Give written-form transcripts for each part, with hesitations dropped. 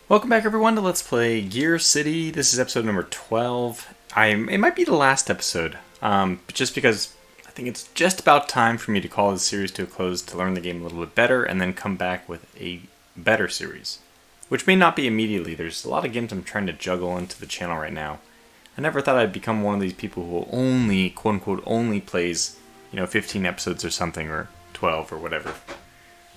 Welcome back everyone to Let's Play GearCity. This is episode number 12. It might be the last episode, just because I think it's just about time for me to call this series to a close to learn the game a little bit better and then come back with a better series. Which may not be immediately. There's a lot of games I'm trying to juggle into the channel right now. I never thought I'd become one of these people who only, quote-unquote, only plays, 15 episodes or something, or 12 or whatever.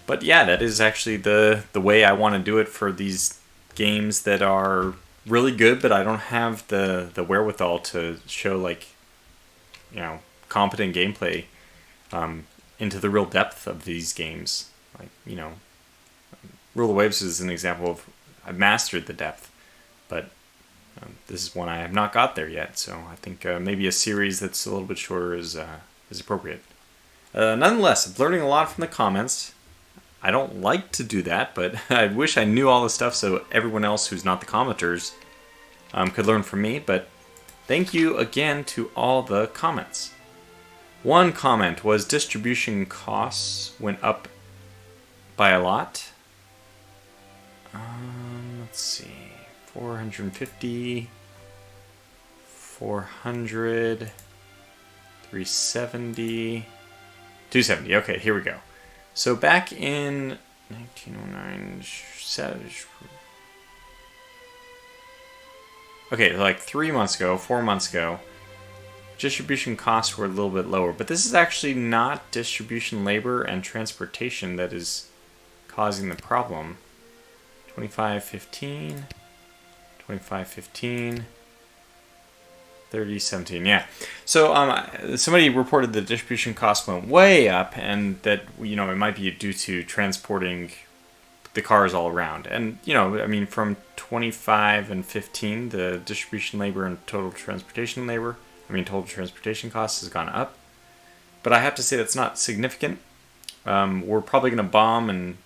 But yeah, that is actually the way I want to do it for these games that are really good, but I don't have the wherewithal to show competent gameplay into the real depth of these games. Rule of Waves is an example of I've mastered the depth, but this is one I have not got there yet. So I think maybe a series that's a little bit shorter is appropriate. Nonetheless, I'm learning a lot from the comments. I don't like to do that, but I wish I knew all the stuff so everyone else who's not the commenters could learn from me. But thank you again to all the comments. One comment was distribution costs went up by a lot. Let's see, 450, 400, 370, 270. Okay, here we go. So back in 1909, okay, like 3 months ago, 4 months ago, distribution costs were a little bit lower. But this is actually not distribution labor and transportation that is causing the problem. 2515, 2515. 3017, yeah. So somebody reported the distribution cost went way up, and that it might be due to transporting the cars all around. And from 25 and 15, the distribution labor and total transportation costs has gone up. But I have to say that's not significant. We're probably going to bomb and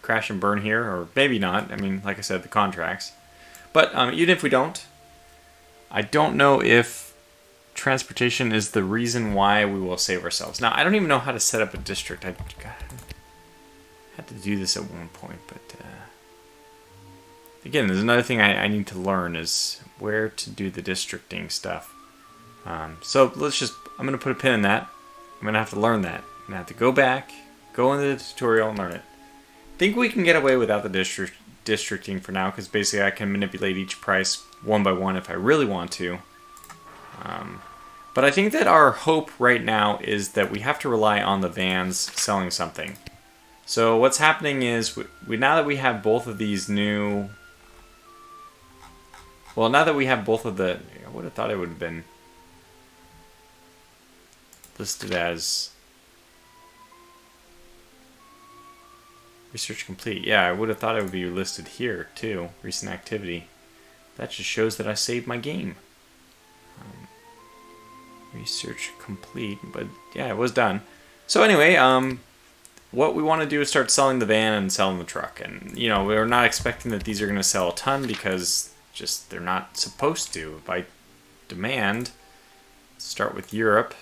crash and burn here, or maybe not. Like I said, the contracts. But even if we don't, I don't know if transportation is the reason why we will save ourselves. Now, I don't even know how to set up a district. I had to do this at one point, but again, there's another thing I need to learn is where to do the districting stuff. So I'm going to put a pin in that. I'm going to have to learn that. I'm going to have to go back, go into the tutorial and learn it. I think we can get away without the districting for now, because basically I can manipulate each price one by one if I really want to. But I think that our hope right now is that we have to rely on the vans selling something. So what's happening is, now that we have both of these new... Well, now that we have both of the... I would have thought it would have been listed as... Research complete. Yeah, I would have thought it would be listed here, too. Recent activity. That just shows that I saved my game. Research complete. But, yeah, it was done. So, anyway, what we want to do is start selling the van and selling the truck. And, we're not expecting that these are going to sell a ton because just they're not supposed to. By demand, let's start with Europe.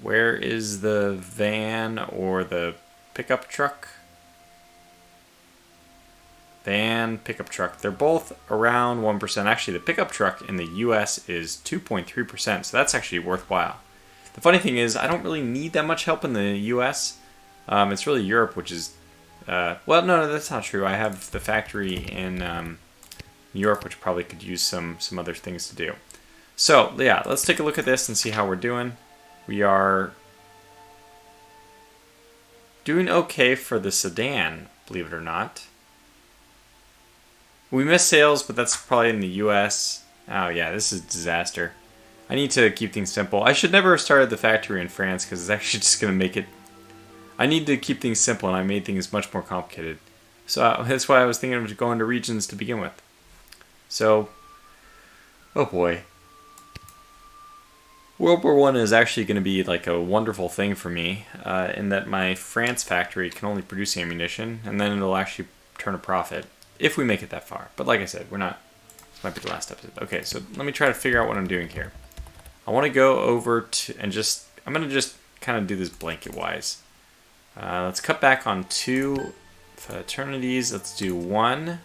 Where is the van or the pickup truck? Van, pickup truck. They're both around 1%. Actually, the pickup truck in the US is 2.3%, so that's actually worthwhile. The funny thing is, I don't really need that much help in the US. It's really Europe, which is... well, no, that's not true. I have the factory in New York, which probably could use some other things to do. So, yeah, let's take a look at this and see how we're doing. We are doing okay for the sedan, believe it or not. We missed sales, but that's probably in the US. Oh yeah, this is a disaster. I need to keep things simple. I should never have started the factory in France because it's actually just going to make it... I need to keep things simple, and I made things much more complicated. So that's why I was thinking of going to regions to begin with. So, oh boy. World War I is actually going to be like a wonderful thing for me, in that my France factory can only produce ammunition, and then it'll actually turn a profit. If we make it that far. But like I said, we're not. This might be the last episode. Okay, so let me try to figure out what I'm doing here. I want to go over to, and I'm going to just kind of do this blanket wise. Let's cut back on 2 fraternities. Let's do 1.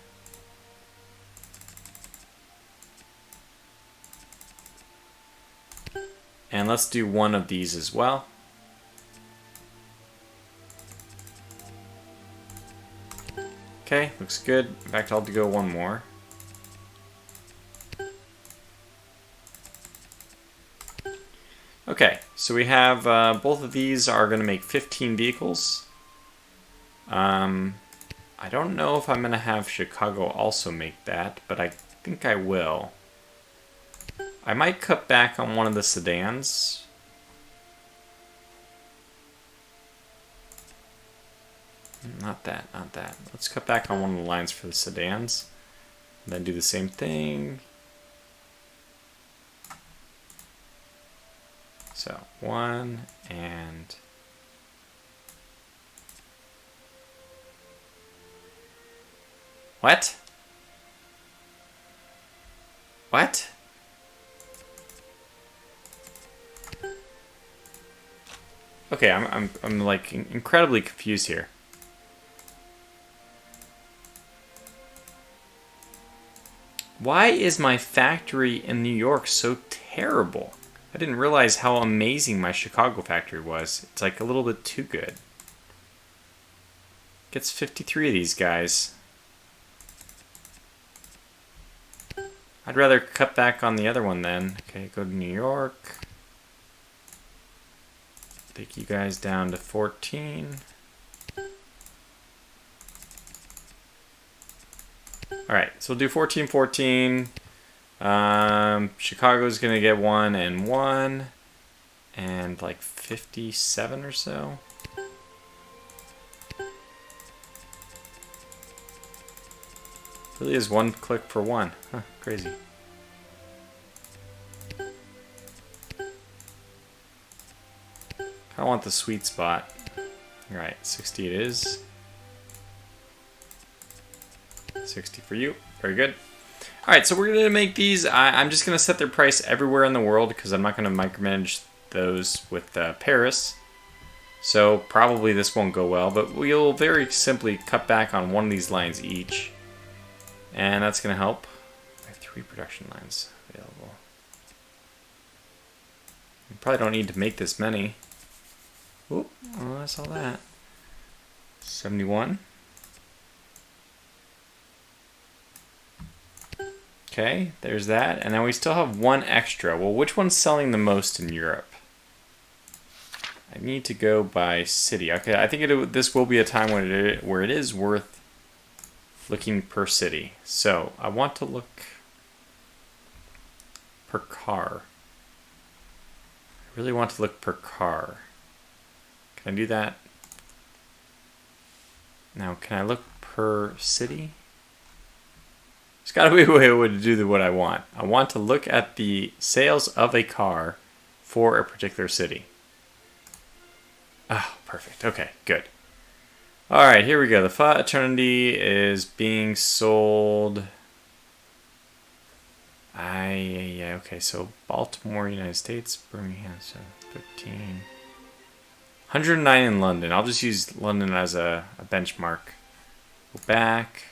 And let's do one of these as well. Okay, looks good. In fact, I'll go one more. Okay, so we have both of these are going to make 15 vehicles. I don't know if I'm going to have Chicago also make that, but I think I will. I might cut back on one of the sedans. Not that, not that. Let's cut back on one of the lines for the sedans. And then do the same thing. So, one and... What? What? Okay, I'm like incredibly confused here. Why is my factory in New York so terrible? I didn't realize how amazing my Chicago factory was. It's like a little bit too good. Gets 53 of these guys. I'd rather cut back on the other one then. Okay, go to New York. Take you guys down to 14. Alright, so we'll do 14, 14. Chicago's going to get 1 and 1. And like 57 or so. Really is one click for one. Huh, crazy. I want the sweet spot. Alright, 60 it is. 60 for you. Very good. Alright, so we're going to make these. I'm just going to set their price everywhere in the world because I'm not going to micromanage those with Paris. So probably this won't go well, but we'll very simply cut back on one of these lines each. And that's going to help. I have 3 production lines available. You probably don't need to make this many. Oop, oh, I saw that. 71. Okay, there's that. And then we still have one extra. Well, which one's selling the most in Europe? I need to go by city. Okay, I think this will be a time where it is worth looking per city. So I want to look per car. I really want to look per car. Can I do that? Now, can I look per city? There's got to be a way to do what I want. I want to look at the sales of a car for a particular city. Oh, perfect. Okay, good. All right, here we go. The Fa Eternity is being sold. Yeah, okay, so Baltimore, United States, Birmingham, so 13. 109 in London. I'll just use London as a benchmark. Go back.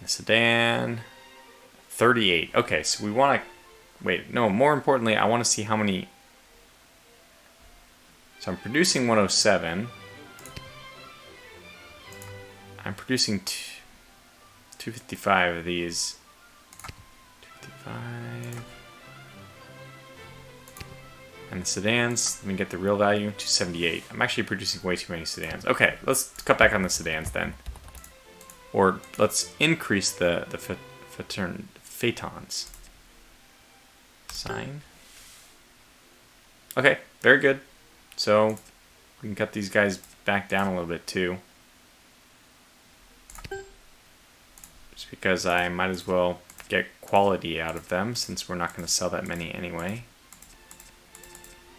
The sedan. 38. Okay, so we want to... Wait, no, more importantly, I want to see how many... So I'm producing 107. I'm producing 255 of these. 255. And the sedans, let me get the real value, 278. I'm actually producing way too many sedans. Okay, let's cut back on the sedans then. Or let's increase the phaetons. Sign. Okay, very good. So we can cut these guys back down a little bit too. Just because I might as well get quality out of them since we're not going to sell that many anyway.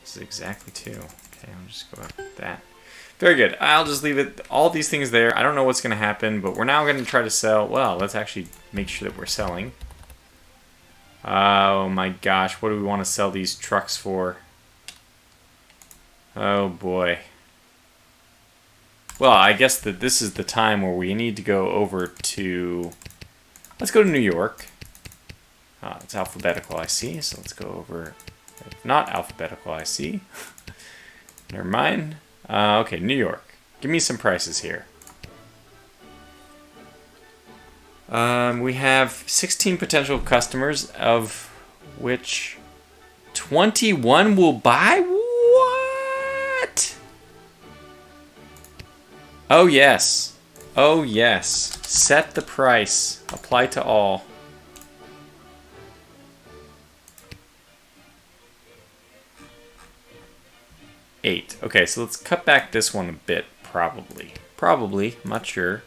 This is exactly 2. Okay, I'll just go up with that. Very good. I'll just leave it, all these things there. I don't know what's going to happen, but we're now going to try to sell. Well, let's actually make sure that we're selling. Oh my gosh, what do we want to sell these trucks for? Oh boy. Well, I guess that this is the time where we need to go over to... Let's go to New York. It's alphabetical, I see. So let's go over Not alphabetical, I see. Never mind. Okay, New York. Give me some prices here. We have 16 potential customers, of which 21 will buy? What? Oh, yes. Oh, yes. Set the price. Apply to all. Eight. Okay, so let's cut back this one a bit, probably. Probably. I'm not sure.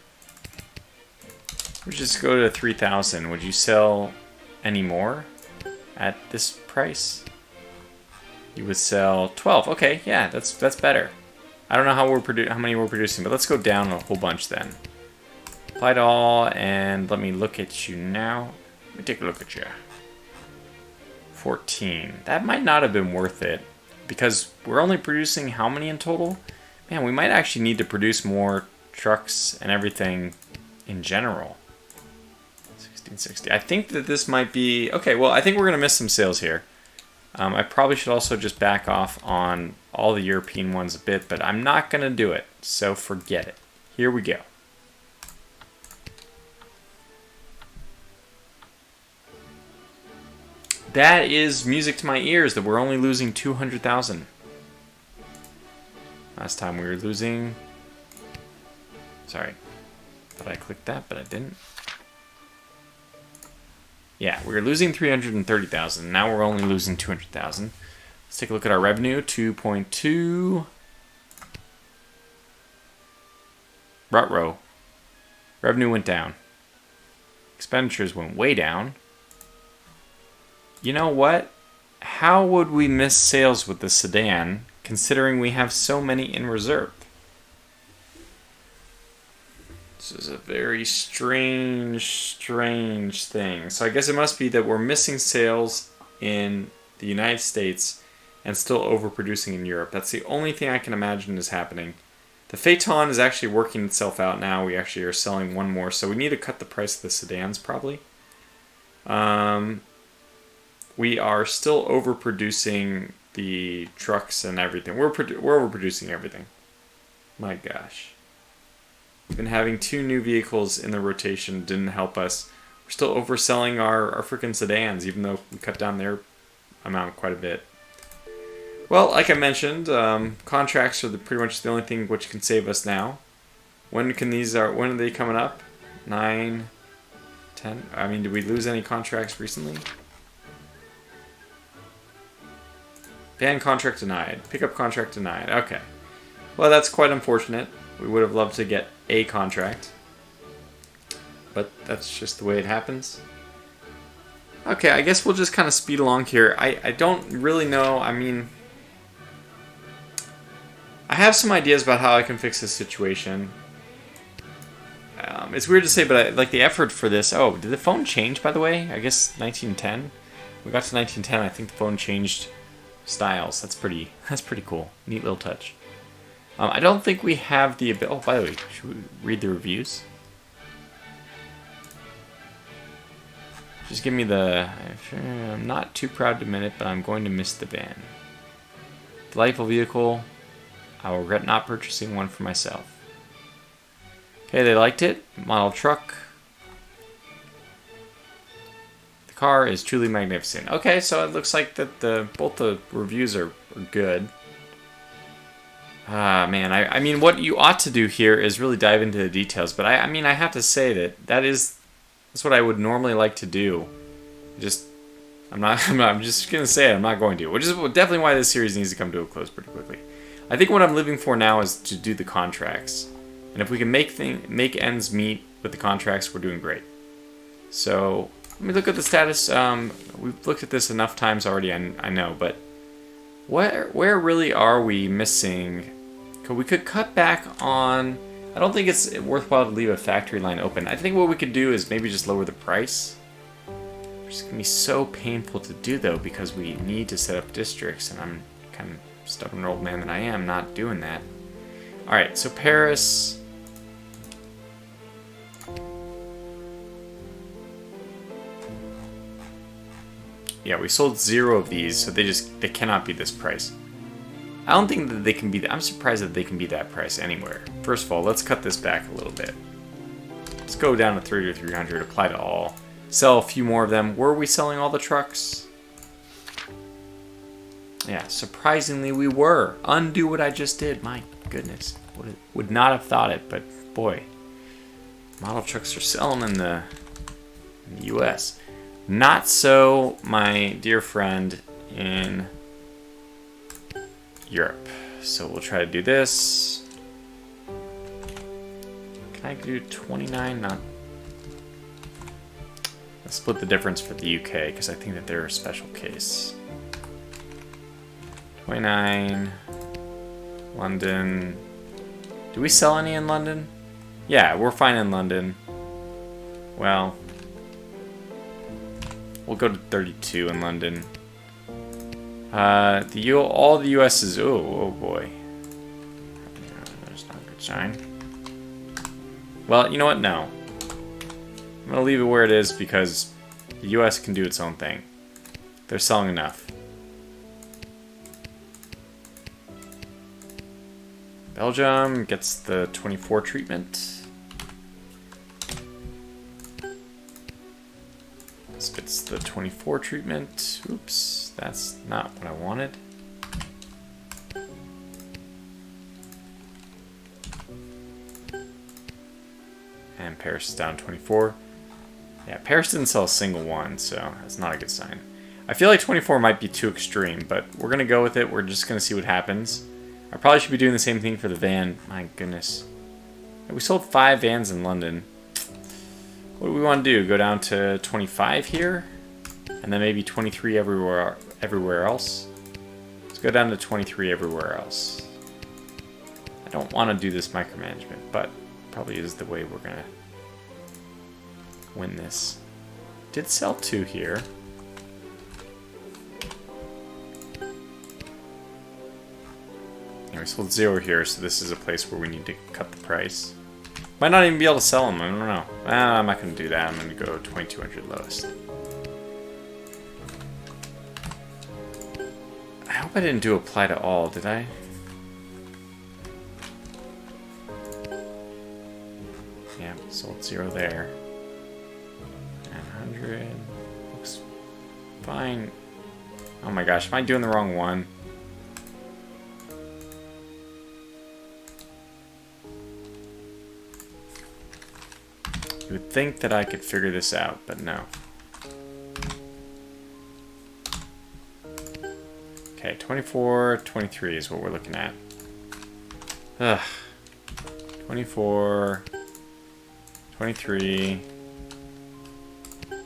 We'll just go to 3,000. Would you sell any more at this price? You would sell 12. Okay, yeah, that's better. I don't know how many we're producing, but let's go down a whole bunch then. Apply to all, and let me look at you now. Let me take a look at you. 14. That might not have been worth it, because we're only producing how many in total? Man, we might actually need to produce more trucks and everything in general. 1660. I think that this might be... Okay, well, I think we're going to miss some sales here. I probably should also just back off on all the European ones a bit, but I'm not going to do it, so forget it. Here we go. That is music to my ears that we're only losing 200,000. Last time we were losing... Sorry. Thought I clicked that, but I didn't. Yeah, we were losing 330,000. Now we're only losing 200,000. Let's take a look at our revenue. 2.2. Ruh-roh. Revenue went down. Expenditures went way down. You know what? How would we miss sales with the sedan, considering we have so many in reserve? This is a very strange thing. So I guess it must be that we're missing sales in the United States and still overproducing in Europe. That's the only thing I can imagine is happening. The Phaeton is actually working itself out now. We actually are selling one more, so we need to cut the price of the sedans probably. We are still overproducing the trucks and everything. We're overproducing everything. My gosh. We've been having 2 new vehicles in the rotation. Didn't help us. We're still overselling our freaking sedans, even though we cut down their amount quite a bit. Well, like I mentioned, contracts are pretty much the only thing which can save us now. When are they coming up? 9, 10? I mean, did we lose any contracts recently? Ban contract denied. Pickup contract denied. Okay. Well, that's quite unfortunate. We would have loved to get a contract. But that's just the way it happens. Okay, I guess we'll just kind of speed along here. I don't really know. I mean, I have some ideas about how I can fix this situation. It's weird to say, but I like the effort for this. Oh, did the phone change, by the way? I guess 1910. We got to 1910. I think the phone changed styles. That's pretty cool. Neat little touch. I don't think we have the ability... Oh, by the way, should we read the reviews? Just give me the... I'm not too proud to admit it, but I'm going to miss the van. Delightful vehicle. I will regret not purchasing one for myself. Okay, they liked it. Model truck. The car is truly magnificent. Okay, so it looks like that both the reviews are good. Ah, man, I mean, what you ought to do here is really dive into the details, but I mean, I have to say that's what I would normally like to do. I'm just gonna say it, I'm not going to, which is definitely why this series needs to come to a close pretty quickly. I think what I'm living for now is to do the contracts, and if we can make ends meet with the contracts, we're doing great. So let me look at the status. We've looked at this enough times already, I know, but where really are we missing? We could cut back on... I don't think it's worthwhile to leave a factory line open. I think what we could do is maybe just lower the price. It's going to be so painful to do, though, because we need to set up districts, and I'm kind of stubborn old man that I am not doing that. Alright, so Paris... Yeah, we sold 0 of these, so they cannot be this price. I don't think that they can be. I'm surprised that they can be that price anywhere. First of all, let's cut this back a little bit. Let's go down to 30 to 300. Apply to all. Sell a few more of them. Were we selling all the trucks? Yeah, surprisingly we were. Undo what I just did. My goodness, would not have thought it, but boy, model trucks are selling in the U.S. Not so, my dear friend in Europe. So we'll try to do this. Can I do 29? Not. Let's split the difference for the UK because I think that they're a special case. 29. London. Do we sell any in London? Yeah, we're fine in London. Well, we'll go to 32 in London. All the US is, oh boy. That's not a good sign. Well, you know what? No. I'm gonna leave it where it is because the US can do its own thing. They're selling enough. Belgium gets the 24 treatment. This gets the 24 treatment. Oops, that's not what I wanted. And Paris is down 24. Yeah, Paris didn't sell a single one, so that's not a good sign. I feel like 24 might be too extreme, but we're going to go with it. We're just going to see what happens. I probably should be doing the same thing for the van. My goodness. We sold 5 vans in London. What do we want to do? Go down to 25 here? And then maybe 23 everywhere else? Let's go down to 23 everywhere else. I don't want to do this micromanagement, but probably is the way we're going to win this. Did sell 2 here. Yeah, we sold 0 here, so this is a place where we need to cut the price. Might not even be able to sell them, I don't know. I'm not going to do that, I'm going to go 2200 lowest. I hope I didn't do apply to all, did I? Yeah, sold 0 there. And 100. Looks fine. Oh my gosh, am I doing the wrong one? You would think that I could figure this out, but no. Okay, 24, 23 is what we're looking at. Ugh. 24, 23. Okay,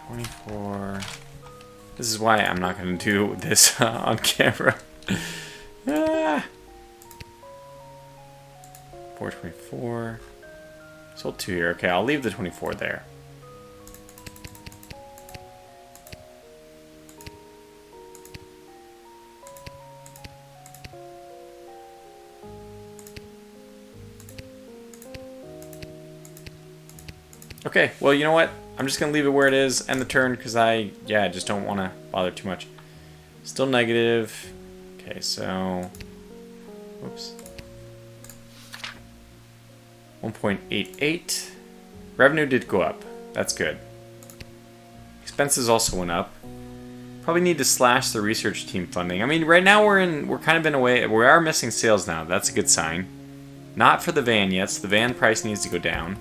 24. This is why I'm not going to do this on camera. 424. Sold 2 here. Okay, I'll leave the 24 there. Okay, well, you know what? I'm just going to leave it where it is, end the turn, because I just don't want to bother too much. Still negative. Okay, so... Whoops. 1.88. Revenue did go up. That's good. Expenses also went up. Probably need to slash the research team funding. I mean, right now we're kind of in a way, we are missing sales now. That's a good sign. Not for the van yet, so the van price needs to go down.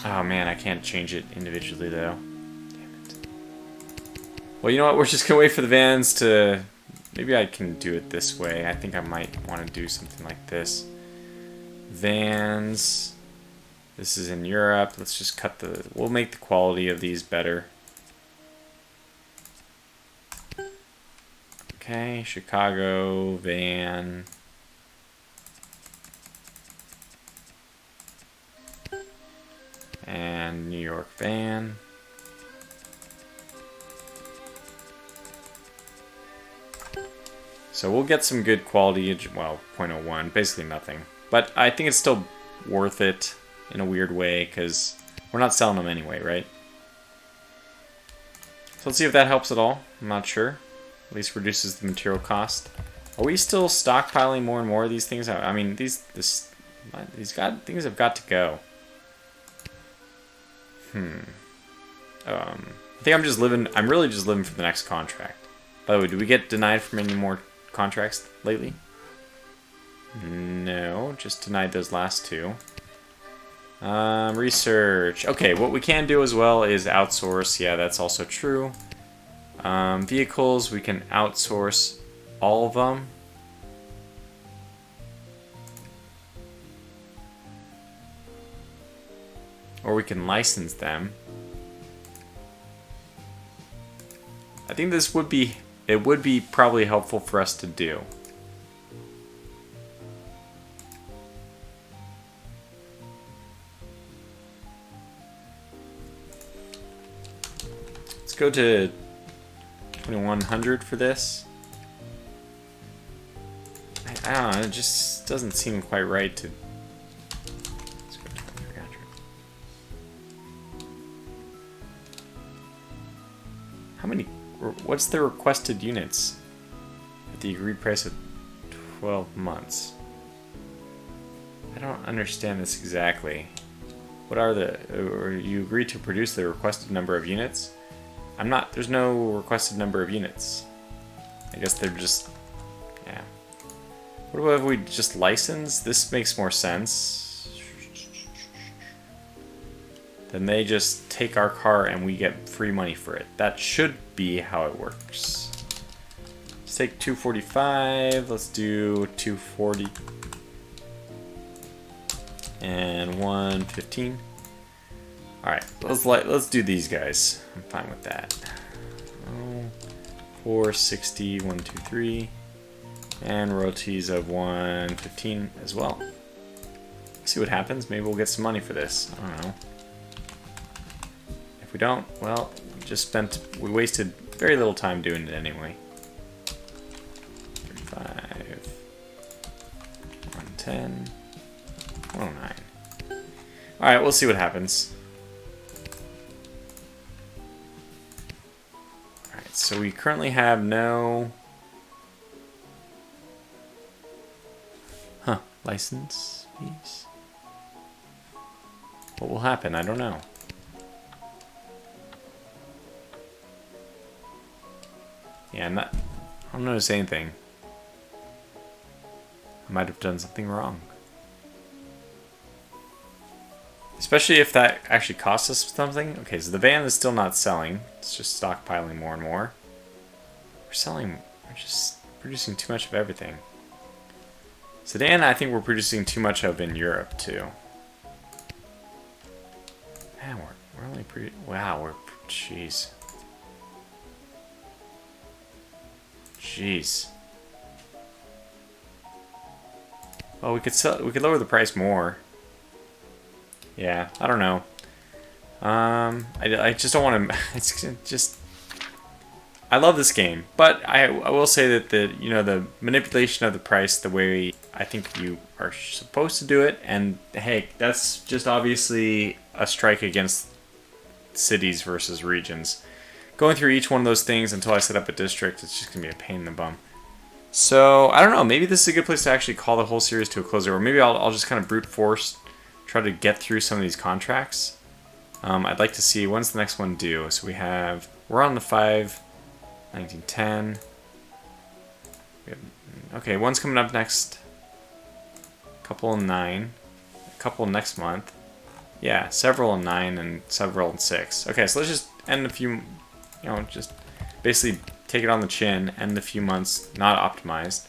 Oh man, I can't change it individually though. Damn it. Well, you know what? We're just gonna wait for the vans to... Maybe I can do it this way. I think I might want to do something like this. Vans. This is in Europe. Let's just cut the... We'll make the quality of these better. Okay, Chicago, van. And New York van. So we'll get some good quality, well, 0.01, basically nothing. But I think it's still worth it in a weird way, because We're not selling them anyway, right? So let's see if that helps at all. I'm not sure. At least reduces the material cost. Are we still stockpiling more and more of these things? I mean, these things have got to go. I think I'm really just living for the next contract. By the way, did we get denied from any more contracts lately? No, just denied those last two. Research. Okay, what we can do as well is outsource. Yeah, that's also true. Vehicles, we can outsource all of them. Or we can license them. I think it would be probably helpful for us to do. Let's go to 2100 for this. I don't know, it just doesn't seem quite right to... Let's go to 2300. How many... What's the requested units at the agreed price of 12 months? I don't understand this exactly. What are or you agreed to produce the requested number of units? There's no requested number of units. I guess they're just, yeah. What about if we just license? This makes more sense. Then they just take our car and we get free money for it. That should be how it works. Let's take 245. Let's do 240. And 115. Alright, let's do these guys. I'm fine with that. 460, 123. And royalties of 115 as well. See what happens. Maybe we'll get some money for this. I don't know. If we don't, well, we wasted very little time doing it anyway. 35, 110, 109. Alright, we'll see what happens. Alright, so we currently have no... license fees? What will happen? I don't know. Yeah, I don't notice anything. I might have done something wrong. Especially if that actually costs us something. Okay, so the van is still not selling. It's just stockpiling more and more. We're just producing too much of everything. Sedan, I think we're producing too much of in Europe, too. Man, we're only wow, jeez. Jeez. Well, we could lower the price more. Yeah, I don't know. I just don't want to. It's just. I love this game, but I will say that the manipulation of the price, the way I think you are supposed to do it, and hey, that's just obviously a strike against cities versus regions. Going through each one of those things until I set up a district, it's just gonna be a pain in the bum. So I don't know. Maybe this is a good place to actually call the whole series to a close, or maybe I'll just kind of brute force try to get through some of these contracts. I'd like to see when's the next one due. So we're on the 1910. Okay, one's coming up next. A couple in 9. A couple next month. Yeah, several in 9 and several in 6. Okay, so let's just end a few, just basically take it on the chin, end the few months not optimized.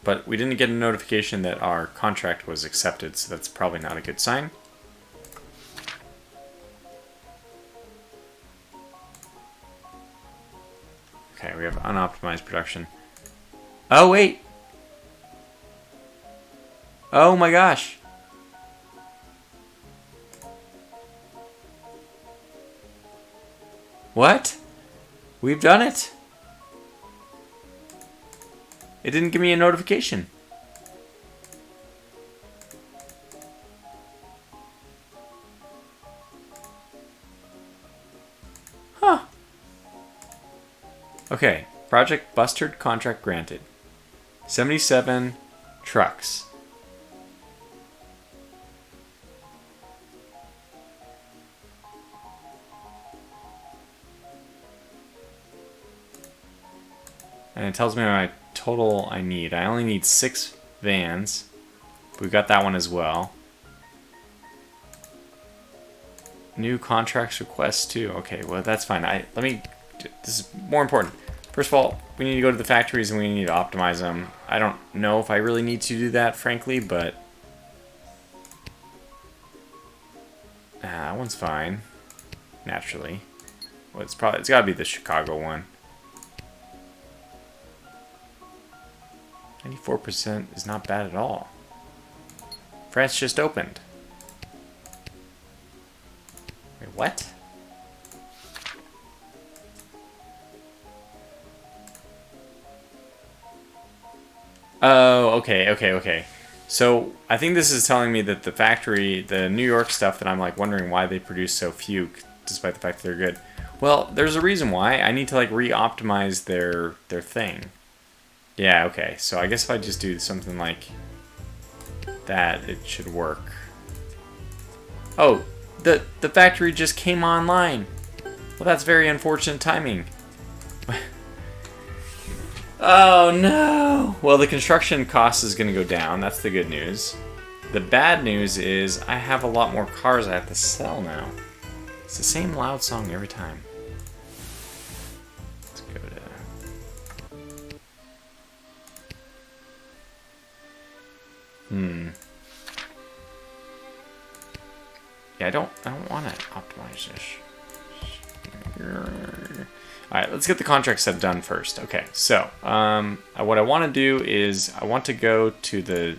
But we didn't get a notification that our contract was accepted, so that's probably not a good sign. Okay, we have unoptimized production. Oh, wait! Oh my gosh! What? We've done it! It didn't give me a notification. Okay, project busted, contract granted. 77 trucks. And it tells me my total I need. I only need 6 vans. We've got that one as well. New contracts requests too. Okay, well that's fine. This is more important. First of all, we need to go to the factories and we need to optimize them. I don't know if I really need to do that, frankly, but that one's fine. Naturally. Well, it's got to be the Chicago one. 94% is not bad at all. France just opened. Wait, what? Oh, okay. So, I think this is telling me that the factory, the New York stuff that I'm like wondering why they produce so few, despite the fact that they're good. Well, there's a reason why. I need to like re-optimize their thing. Yeah, okay. So I guess if I just do something like that, it should work. Oh, the factory just came online. Well, that's very unfortunate timing. Oh no! Well, the construction cost is going to go down. That's the good news. The bad news is I have a lot more cars I have to sell now. It's the same loud song every time. Let's go to... Yeah, I don't want to optimize this. Alright, let's get the contract stuff done first. Okay, so what I want to do is I want to go to the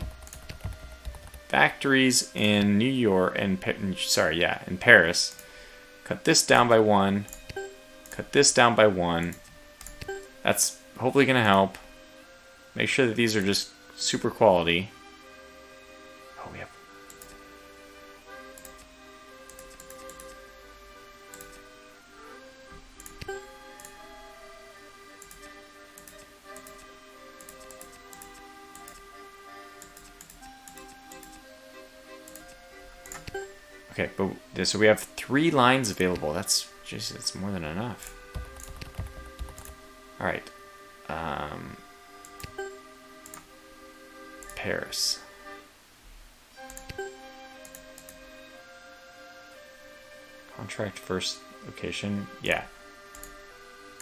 factories in New York and in Paris. Cut this down by 1. Cut this down by 1. That's hopefully going to help. Make sure that these are just super quality. Oh, we have... Okay, but so we have 3 lines available. That's more than enough. All right. Paris. Contract first location. Yeah.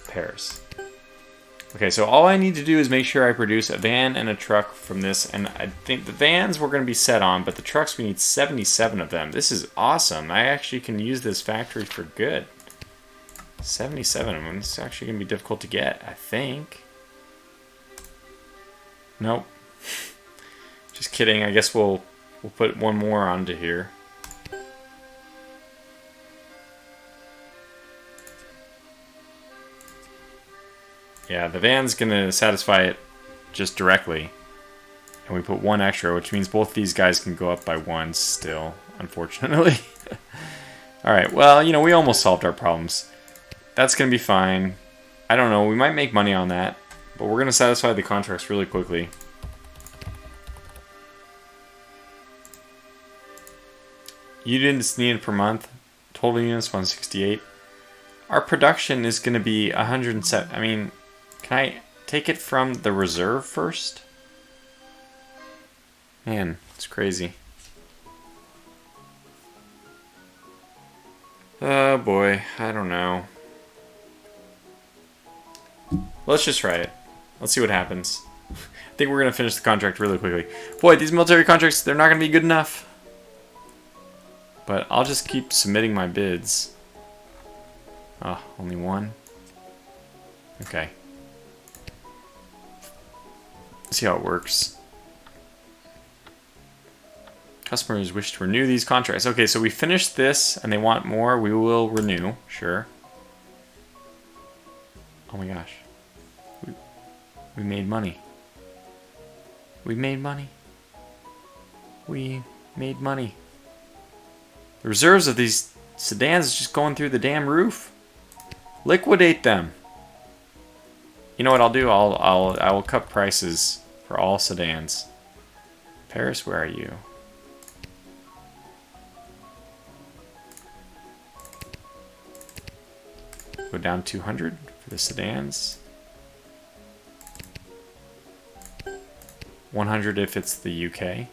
Paris. Okay, so all I need to do is make sure I produce a van and a truck from this, and I think the vans we're going to be set on, but the trucks we need 77 of them. This is awesome. I actually can use this factory for good. 77 of them. It's actually going to be difficult to get, I think. Nope. Just kidding. I guess we'll put one more onto here. Yeah, the van's going to satisfy it just directly. And we put 1 extra, which means both these guys can go up by 1 still, unfortunately. Alright, well, you know, we almost solved our problems. That's going to be fine. I don't know, we might make money on that. But we're going to satisfy the contracts really quickly. Units needed per month. Total units 168. Our production is going to be 107. I mean... Can I take it from the reserve first? Man, it's crazy. Oh boy, I don't know. Let's just try it. Let's see what happens. I think we're going to finish the contract really quickly. Boy, these military contracts, they're not going to be good enough. But I'll just keep submitting my bids. Oh, only 1? Okay. See how it works. Customers wish to renew these contracts. Okay, so we finished this and they want more. We will renew, sure. Oh my gosh. We made money. We made money. We made money. The reserves of these sedans is just going through the damn roof. Liquidate them. You know what I'll do? I will cut prices for all sedans. Paris, where are you? Go down 200 for the sedans. 100 if it's the UK.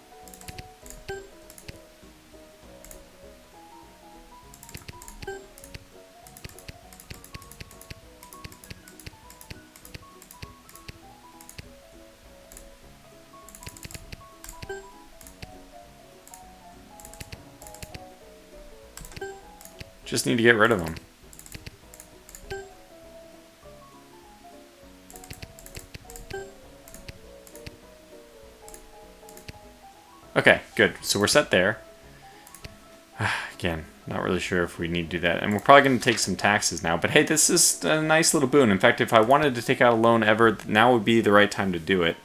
Just need to get rid of them. Okay, good. So we're set there. Again, not really sure if we need to do that. And we're probably going to take some taxes now. But hey, this is a nice little boon. In fact, if I wanted to take out a loan ever, now would be the right time to do it.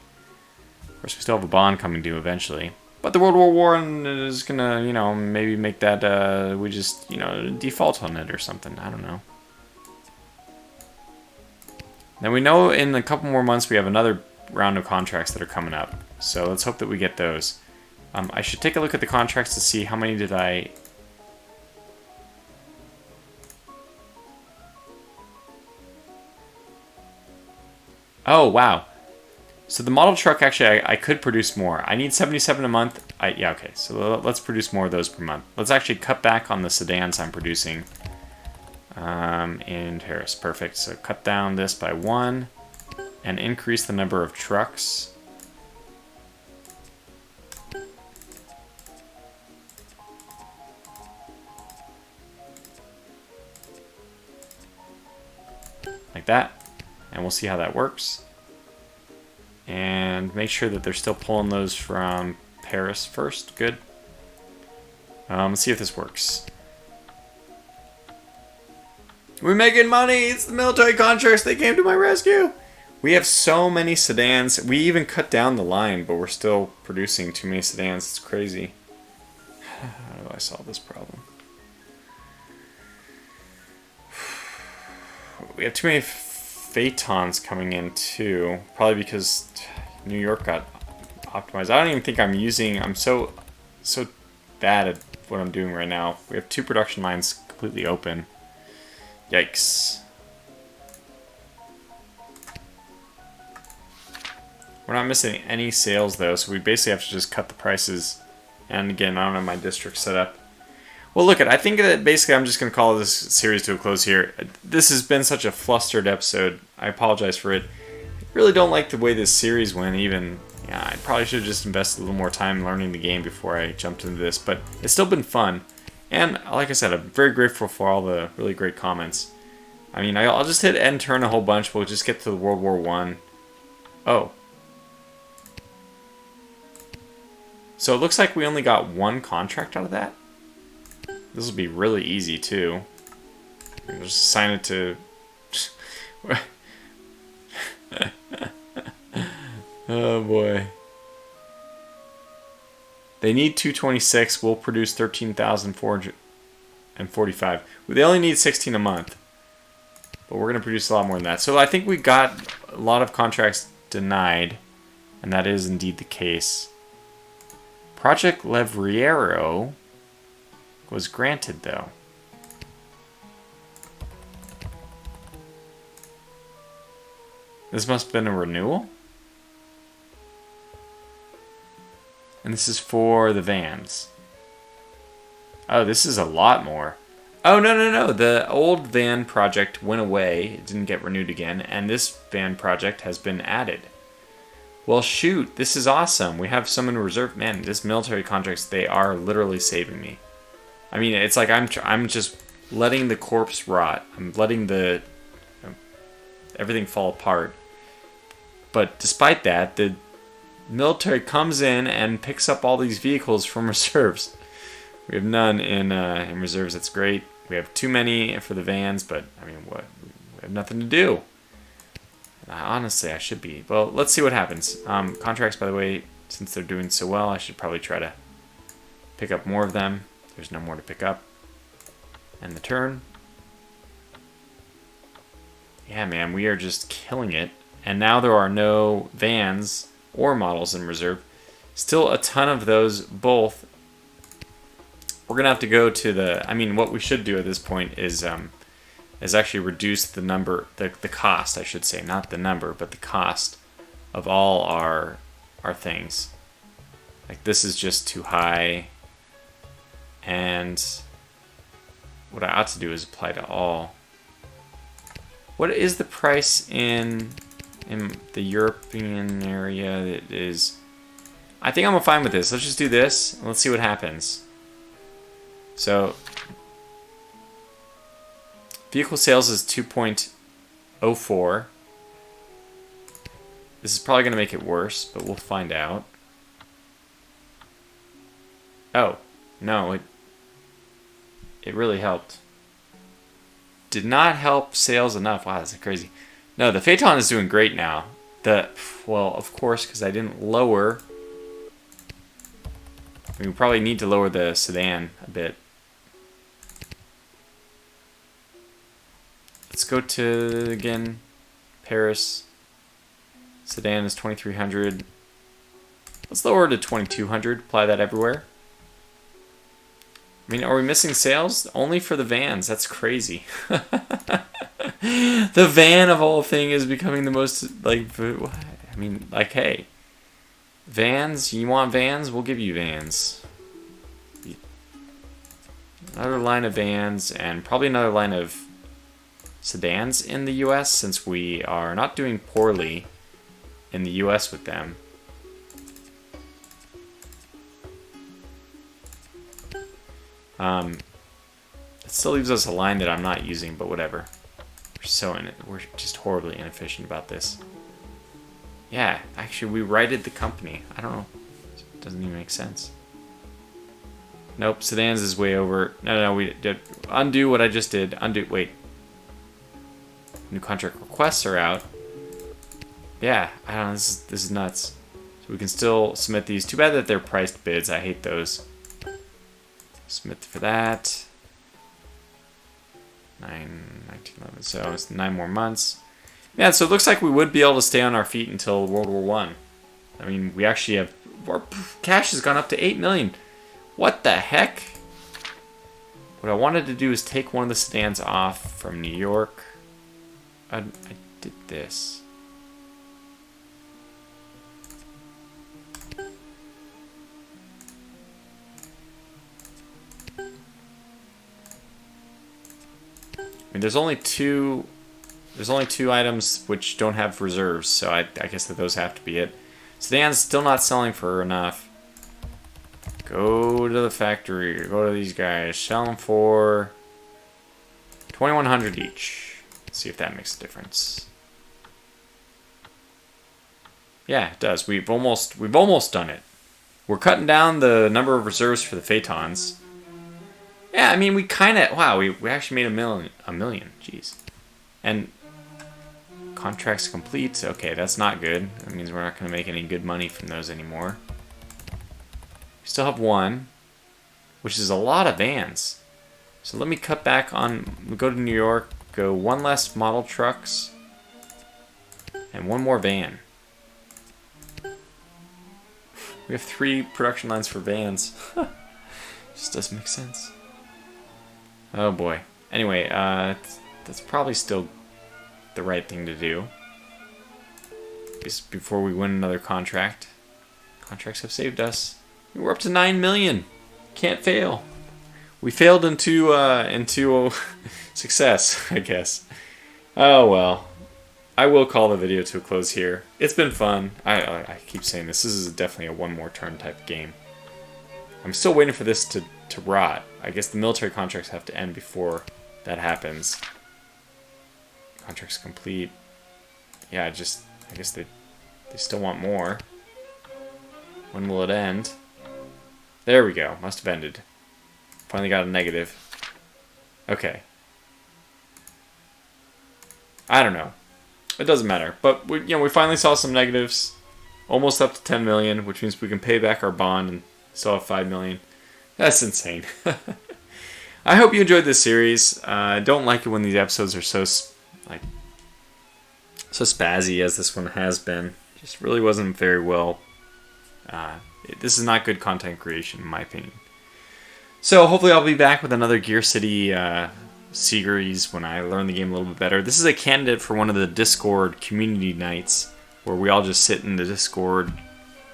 Of course, we still have a bond coming due eventually. But the World War I is going to, you know, maybe make that, we just, you know, default on it or something. I don't know. Now we know in a couple more months we have another round of contracts that are coming up. So let's hope that we get those. I should take a look at the contracts to see how many did I... Oh, wow. So the model truck, actually, I could produce more. I need 77 a month. Yeah, okay. So let's produce more of those per month. Let's actually cut back on the sedans I'm producing in Paris. Perfect. So cut down this by 1 and increase the number of trucks. Like that. And we'll see how that works. And make sure that they're still pulling those from Paris first. Good. Let's see if this works. We're making money! It's the military contracts! They came to my rescue! We have so many sedans. We even cut down the line, but we're still producing too many sedans. It's crazy. How do I solve this problem? We have too many Phaetons coming in too, probably because New York got optimized. I don't even think I'm using, I'm so bad at what I'm doing right now. We have 2 production lines completely open. Yikes. We're not missing any sales though, so we basically have to just cut the prices. And again, I don't have my district set up. Well, look, I think that basically I'm just going to call this series to a close here. This has been such a flustered episode. I apologize for it. I really don't like the way this series went even. Yeah, I probably should have just invested a little more time learning the game before I jumped into this, but it's still been fun. And like I said, I'm very grateful for all the really great comments. I mean, I'll just hit end turn a whole bunch. We'll just get to the World War I. Oh. So it looks like we only got 1 contract out of that. This will be really easy too. We'll just assign it to... Oh boy. They need 226. We'll produce 13,445. They only need 16 a month. But we're going to produce a lot more than that. So I think we got a lot of contracts denied. And that is indeed the case. Project Levriero was granted though. This must have been a renewal. And this is for the vans. Oh, this is a lot more. Oh, no. The old van project went away. It didn't get renewed again. And this van project has been added. Well, shoot. This is awesome. We have some in reserve. Man, this military contracts, they are literally saving me. I mean, it's like I'm just letting the corpse rot. I'm letting the everything fall apart. But despite that, the military comes in and picks up all these vehicles from reserves. We have none in reserves. That's great. We have too many for the vans, but I mean, what? We have nothing to do. Honestly, I should be. Well, let's see what happens. Contracts, by the way, since they're doing so well, I should probably try to pick up more of them. There's no more to pick up. And the turn. Yeah, man, we are just killing it. and now there are no vans or models in reserve. Still a ton of those both. We're gonna have to go to the. I mean, what we should do at this point is actually reduce the number, the cost, I should say, not the number, but the cost of all our things. Like, this is just too high, and what I ought to do is apply to all. What is the price in the European area? It is. I think I'm fine with this. Let's just do this, and let's see what happens. So, vehicle sales is 2.04. This is probably going to make it worse, but we'll find out. Oh, no, it really helped. Did not help sales enough. Wow, that's crazy. No, the Phaeton is doing great now. Well, of course, because I didn't lower. We probably need to lower the sedan a bit. Let's go to, again, Paris. Sedan is 2,300. Let's lower it to 2,200. Apply that everywhere. I mean, are we missing sales? Only for the vans. That's crazy. The van of all things is becoming the most, like, I mean, like, hey. Vans? You want vans? We'll give you vans. Another line of vans, and probably another line of sedans in the US, since we are not doing poorly in the US with them. It still leaves us a line that I'm not using, but whatever. We're just horribly inefficient about this. Yeah, actually, we righted the company. I don't know. It doesn't even make sense. Nope, sedans is way over. No, we did undo what I just did. Undo. Wait. New contract requests are out. Yeah, I don't know. This is nuts. So we can still submit these. Too bad that they're priced bids. I hate those. Submit for that. 1911. So it's 9 more months. Yeah, so it looks like we would be able to stay on our feet until World War One. I mean, we actually have. Our cash has gone up to 8 million. What the heck? What I wanted to do is take one of the sedans off from New York. I did this. I mean, there's only two items which don't have reserves, so I guess that those have to be it. Sedan's still not selling for enough. Go to the factory. Go to these guys. Sell them for 2,100 each. Let's see if that makes a difference. Yeah, it does. We've almost done it. We're cutting down the number of reserves for the Phaetons. Yeah, I mean, we kind of... Wow, we actually made a million. Jeez. And contracts complete. Okay, that's not good. That means we're not going to make any good money from those anymore. We still have one, which is a lot of vans. So let me cut back on... We go to New York, go one less model trucks, and one more van. We have 3 production lines for vans. Just doesn't make sense. Oh boy. Anyway, that's probably still the right thing to do. Just before we win another contract. Contracts have saved us. We're up to 9 million. Can't fail. We failed into success, I guess. Oh well. I will call the video to a close here. It's been fun. I keep saying this. This is definitely a one more turn type of game. I'm still waiting for this to rot. I guess the military contracts have to end before that happens. Contracts complete. Yeah, I guess they still want more. When will it end? There we go. Must have ended. Finally got a negative. Okay. I don't know. It doesn't matter. But we finally saw some negatives. Almost up to 10 million, which means we can pay back our bond and still have 5 million. That's insane. I hope you enjoyed this series. I don't like it when these episodes are so, like, so spazzy as this one has been. Just really wasn't very well. This is not good content creation, in my opinion. So hopefully I'll be back with another GearCity series when I learn the game a little bit better. This is a candidate for one of the Discord community nights where we all just sit in the Discord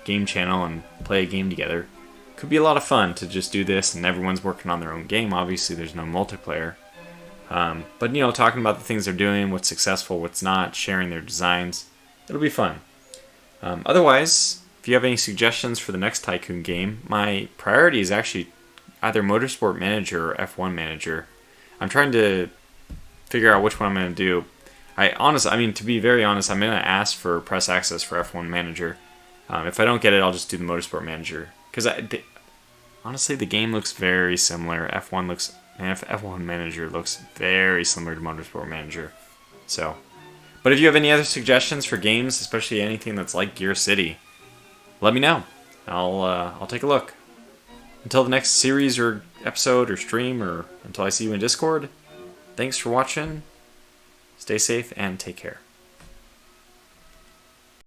game channel and play a game together. Could be a lot of fun to just do this, and everyone's working on their own game. Obviously, there's no multiplayer. But, you know, talking about the things they're doing, what's successful, what's not, sharing their designs. It'll be fun. Otherwise, if you have any suggestions for the next Tycoon game, my priority is actually either Motorsport Manager or F1 Manager. I'm trying to figure out which one I'm going to do. To be very honest, I'm going to ask for press access for F1 Manager. If I don't get it, I'll just do the Motorsport Manager. Because honestly, the game looks very similar. F1 Manager looks very similar to Motorsport Manager. So, but if you have any other suggestions for games, especially anything that's like GearCity, let me know. I'll take a look. Until the next series or episode or stream, or until I see you in Discord, thanks for watching. Stay safe and take care.